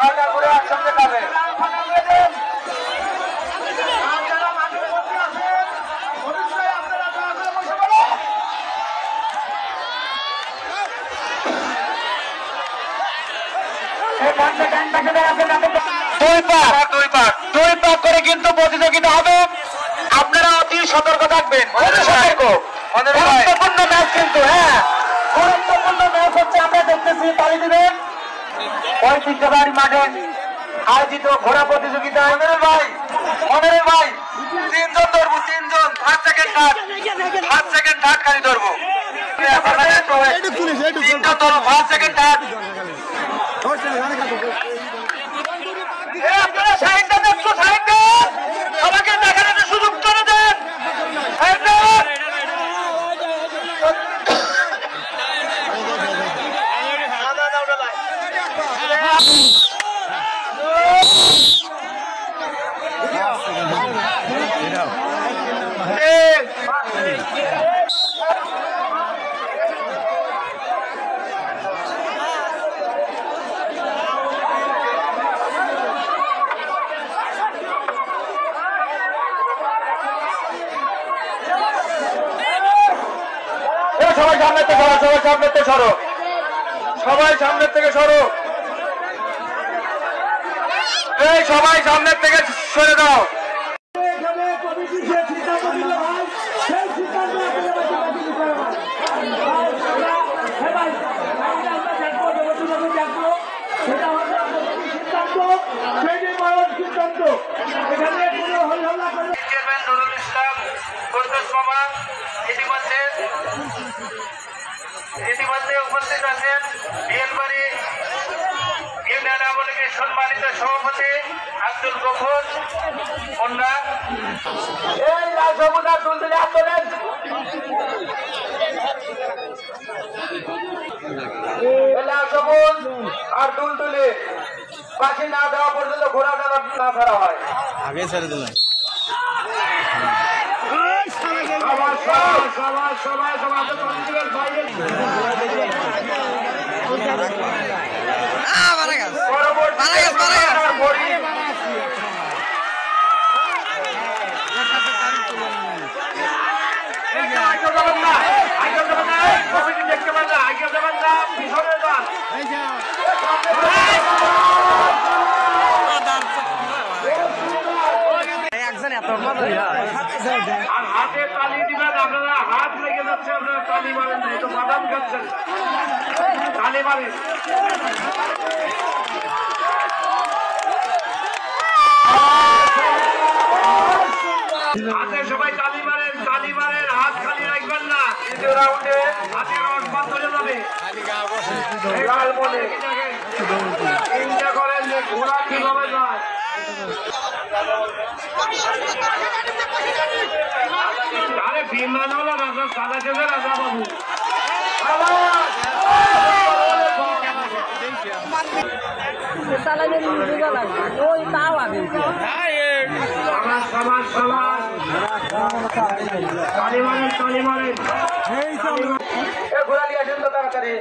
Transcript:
ছয়টা ঘুরে একসঙ্গে যাবে। দুই পাক করে কিন্তু প্রতিযোগিতা হবে। আপনারা অতি সতর্ক থাকবেন, গুরুত্বপূর্ণ ম্যাচ কিন্তু। হ্যাঁ, গুরুত্বপূর্ণ ম্যাচ হচ্ছে, আমরা দেখতেছি তালি দিবেন ঐতিহ্যবাহী মাঠে আয়োজিত ঘোড়া প্রতিযোগিতা। মনের ভাই 3 জন ধরবো, 3 জন, 5 সেকেন্ড থার্ড খালি ধরবো। 3 জন ধরবো, 5 সেকেন্ড থার্ড। আপনারা সাইডটা দেখছো, সাইডটা আমাকে দেখানোর সুযোগ করে দেন। সবাই সামনের থেকে সরো, সবাই সামনের থেকে সরো, সবাই সামনের থেকে সরো। এই সবাই সামনের থেকে সরে দাও। ইতিমধ্যে উপস্থিত আছেন বিয়েলবাড়ি ইউনিয়ন আওয়ামী লীগের সম্মানিত সভাপতি আব্দুল গফুর মুন্না। এই লাল সবুজ আর দুলদুলি হাত তোলেন। লাল সবুজ আর দুলদুলি পাখি না দেওয়া পর্যন্ত ঘোড়া না ছাড়া হয়। আগে ছেড়ে দিলেন। আর হাতে তালি দিবেন, আপনারা হাত লেগে যাচ্ছে, আপনারা তালি মারেন না, একটু বাদাম খাচ্ছেন, তালি মারেন। হাতে সবাই তালি মারেন, তালি মারেন, হাত খালি রাখবেন না। দ্বিতীয় রাউন্ডে হাতের রস বাদ ধরে যাবে। লাল বলে চিন্তা করেন যে ঘোড়া কিভাবে যায়। আরে বিমান হলো রাজা, সাদা দেবে রাজা বাবু। ঘোরা নিয়ে আসেন তো তাড়াতাড়ি।